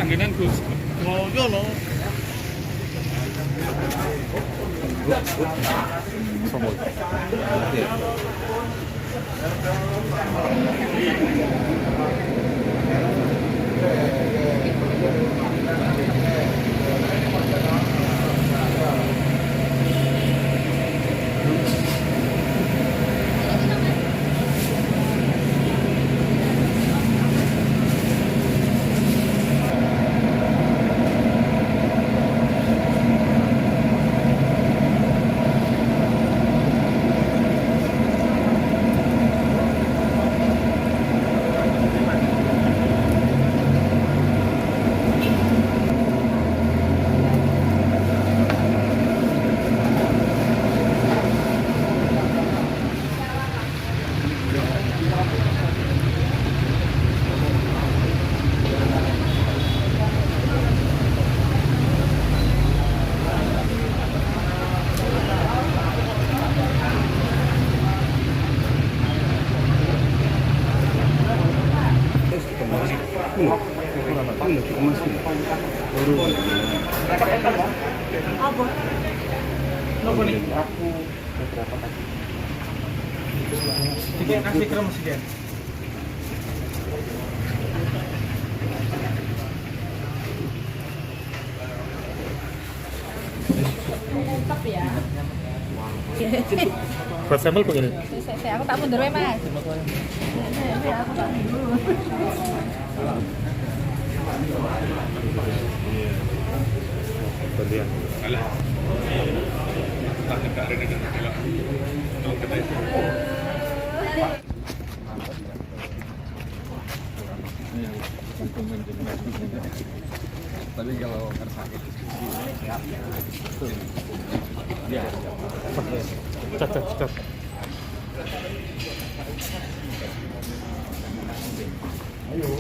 Angkinan Gus. Oh, yo no. 선물. Sige, kasih krem sige. Mantap ya. Buat sampel begini. Aku tak mundur ya, Mas. Aku tak mundur. Gantian. Alah. Tak dekat ada dekat. Kalau kita itu. Tapi kalau sakit siap. Dia. Cat. Ayo.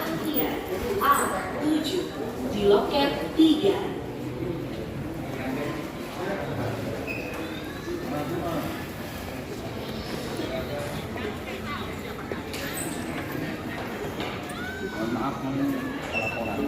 Antrian A7 di loket 3. Maaf, laporan.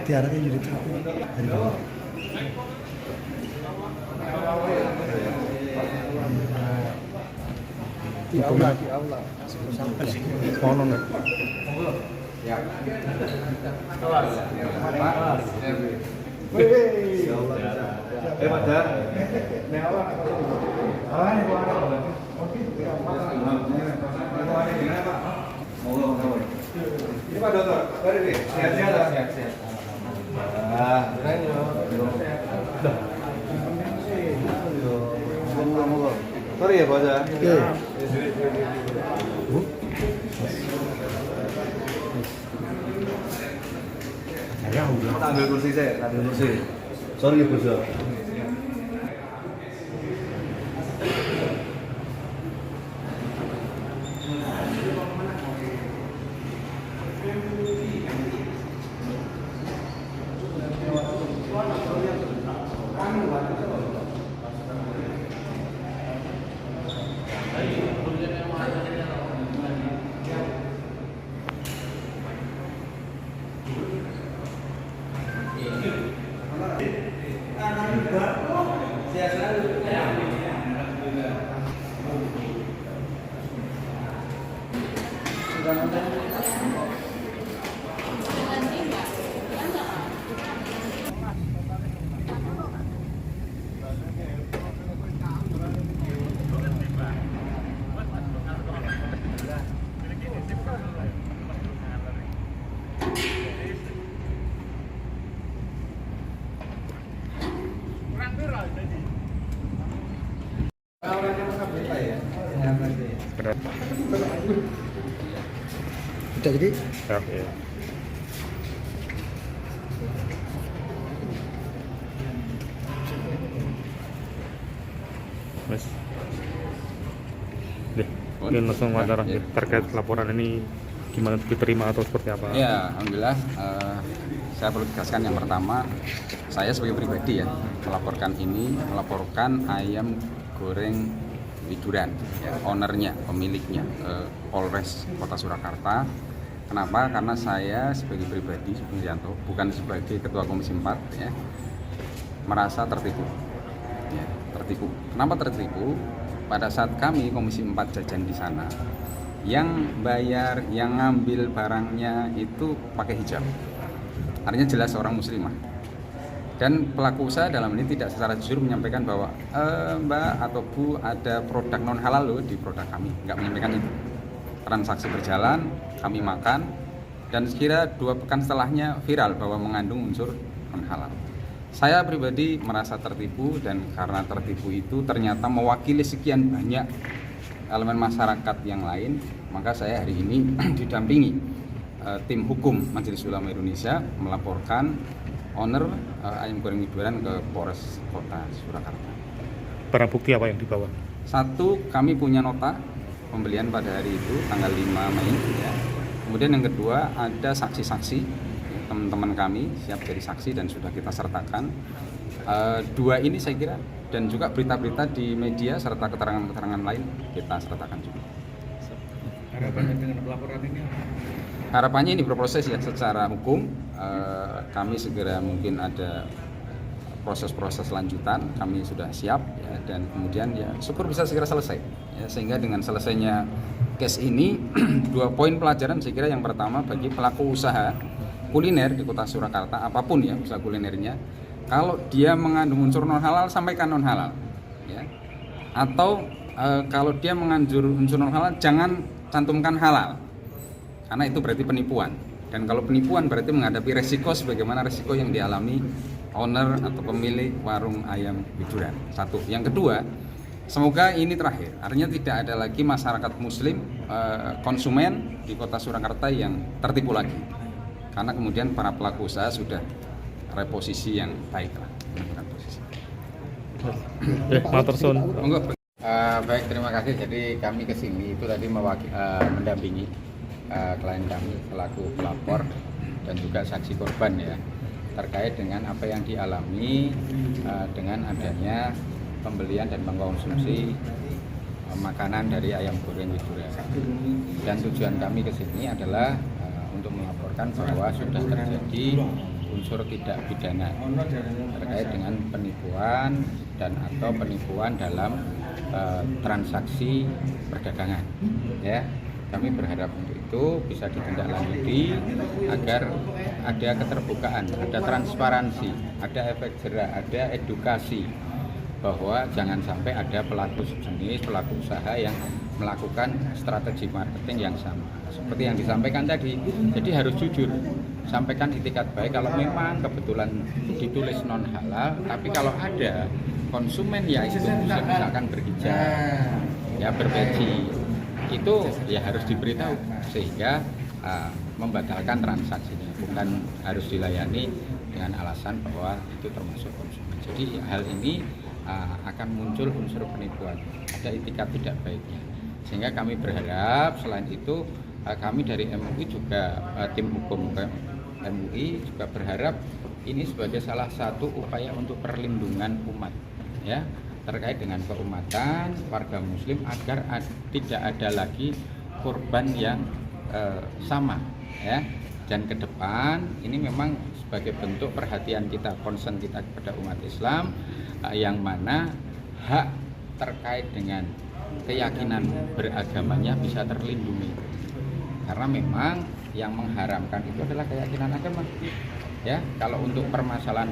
Tiaranya jadi tahu dari bawah. Di aula. Sampai kono nih. Ya. Ini Pak Dokter, sehat-sehat. Sehat-sehat. Alhamdulillah. Keren ya. bos ya. Oke. Bu. Saya udah. Ambil kursi saya, ambil kursi. Sorry bos ya. Benar. Udah jadi? Ya, ya. Mas. Deh, mungkin langsung wawancara terkait laporan ini gimana diterima atau seperti apa? Ya, alhamdulillah. Saya perlu tegaskan yang pertama, saya sebagai pribadi ya melaporkan ayam goreng Widuran, ya, ownernya, pemiliknya, Polres Kota Surakarta. Kenapa? Karena saya sebagai pribadi, Supriyanto, bukan sebagai Ketua Komisi 4, ya, merasa tertipu. Ya, tertipu. Kenapa tertipu? Pada saat kami Komisi 4 jajan di sana, yang bayar, yang ngambil barangnya itu pakai hijab. Artinya jelas orang muslimah. Dan pelaku usaha dalam ini tidak secara jujur menyampaikan bahwa Mbak atau Bu ada produk non halal loh di produk kami, nggak menyampaikan itu. Transaksi berjalan, kami makan, dan sekira 2 pekan setelahnya viral bahwa mengandung unsur non halal. Saya pribadi merasa tertipu, dan karena tertipu itu ternyata mewakili sekian banyak elemen masyarakat yang lain, maka saya hari ini didampingi tim hukum Majelis Ulama Indonesia melaporkan owner ayam goreng Widuran ke Polres Kota Surakarta. Barang bukti apa yang dibawa? 1, kami punya nota pembelian pada hari itu tanggal 5 Mei. Ya. Kemudian yang kedua, ada saksi-saksi, teman-teman kami siap jadi saksi dan sudah kita sertakan. 2 ini saya kira, dan juga berita-berita di media serta keterangan-keterangan lain kita sertakan juga. Harapannya dengan pelaporan ini? Harapannya ini berproses ya secara hukum. Kami segera mungkin ada proses-proses lanjutan, kami sudah siap ya, dan kemudian ya syukur bisa segera selesai ya, sehingga dengan selesainya case ini 2 poin pelajaran saya kira. Yang pertama, bagi pelaku usaha kuliner di Kota Surakarta apapun ya usaha kulinernya, kalau dia mengandung unsur non halal sampaikan non halal ya, atau kalau dia mengandung unsur non halal jangan cantumkan halal, karena itu berarti penipuan. Dan kalau penipuan berarti menghadapi resiko sebagaimana resiko yang dialami owner atau pemilik warung ayam Widuran. 1. Yang kedua, semoga ini terakhir. Artinya tidak ada lagi masyarakat muslim, konsumen di Kota Surakarta yang tertipu lagi. Karena kemudian para pelaku usaha sudah reposisi yang baik lah. Matur suwun. Baik, terima kasih. Jadi kami kesini itu tadi mendampingi klien kami selaku pelapor dan juga saksi korban ya, terkait dengan apa yang dialami dengan adanya pembelian dan mengkonsumsi makanan dari ayam goreng Widuran. Dan tujuan kami ke sini adalah untuk melaporkan bahwa sudah terjadi unsur tidak pidana terkait dengan penipuan dan atau penipuan dalam transaksi perdagangan ya. Kami berharap untuk itu bisa ditindaklanjuti agar ada keterbukaan, ada transparansi, ada efek jerak, ada edukasi bahwa jangan sampai ada pelaku sejenis, pelaku usaha yang melakukan strategi marketing yang sama. Seperti yang disampaikan tadi, jadi harus jujur, sampaikan itikat baik kalau memang kebetulan ditulis non halal, tapi kalau ada konsumen ya itu misalkan berhijab ya berpeci itu ya harus diberitahu sehingga membatalkan transaksinya, bukan harus dilayani dengan alasan bahwa itu termasuk konsumen. Jadi hal ini akan muncul unsur penipuan, ada itikat tidak baiknya. Sehingga kami berharap selain itu kami dari MUI juga tim hukum MUI juga berharap ini sebagai salah satu upaya untuk perlindungan umat, ya, terkait dengan keumatan warga Muslim agar tidak ada lagi korban yang sama, ya. Dan ke depan ini memang sebagai bentuk perhatian kita, concern kita kepada umat Islam yang mana hak terkait dengan keyakinan beragamanya bisa terlindungi. Karena memang yang mengharamkan itu adalah keyakinan agama. Ya, kalau untuk permasalahan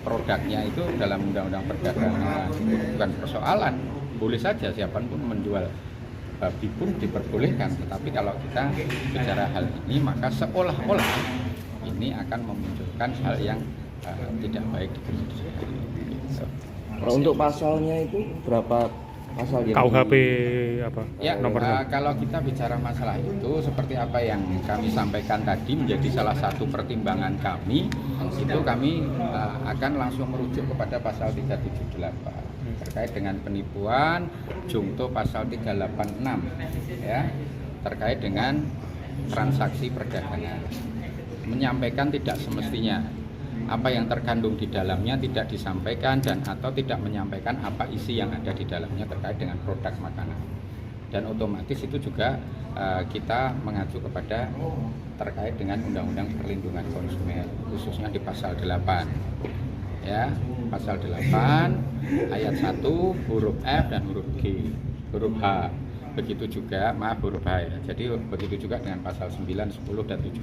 produknya itu dalam undang-undang perdagangan itu bukan persoalan, boleh saja siapapun menjual babi pun diperbolehkan. Tetapi kalau kita bicara hal ini maka seolah-olah ini akan memunculkan hal yang tidak baik di Indonesia. Kalau untuk pasalnya itu berapa pasal yang KUHP apa ya, nomornya? kalau kita bicara masalah itu seperti apa yang kami sampaikan tadi menjadi salah satu pertimbangan kami, itu kami akan langsung merujuk kepada pasal 378 terkait dengan penipuan, jungto pasal 386 ya, terkait dengan transaksi perdagangan, menyampaikan tidak semestinya apa yang terkandung di dalamnya tidak disampaikan dan atau tidak menyampaikan apa isi yang ada di dalamnya terkait dengan produk makanan. Dan otomatis itu juga kita mengacu kepada terkait dengan Undang-Undang Perlindungan Konsumen khususnya di pasal 8. Ya, pasal 8 ayat 1 huruf F dan huruf G, huruf H. Begitu juga, huruf H ya. Jadi begitu juga dengan pasal 9, 10 dan 17.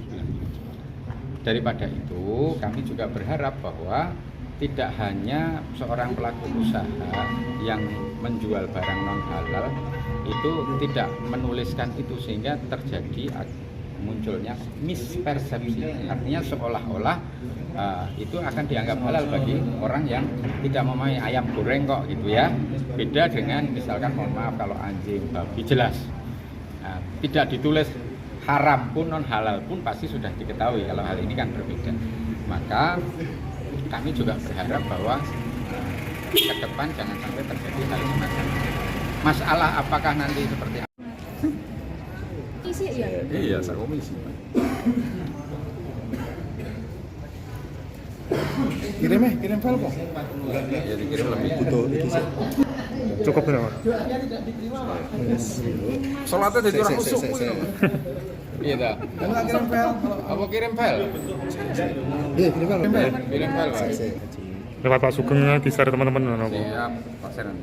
Daripada itu, kami juga berharap bahwa tidak hanya seorang pelaku usaha yang menjual barang non halal itu tidak menuliskan itu sehingga terjadi munculnya mispersepsi. Artinya seolah-olah itu akan dianggap halal bagi orang yang tidak memahami ayam goreng kok gitu ya. Beda dengan misalkan mohon maaf kalau anjing, babi jelas tidak ditulis haram pun non halal pun pasti sudah diketahui. Kalau hal ini kan berbeda, maka kami juga berharap bahwa ke depan jangan sampai terjadi hal semacam ini. Masalah apakah nanti seperti apa? Isi ya. Iya, saya komisi. Kirim file kok. Ya dikirim lebih. Cukup berapa? Sholatnya jadi orang kusuk. Iya dah. Kirim file. Apa kirim file? Iya, kirim file. Kirim file, Pak. Lewat Pak Sugeng di share teman-teman. Siap, Pak Seren.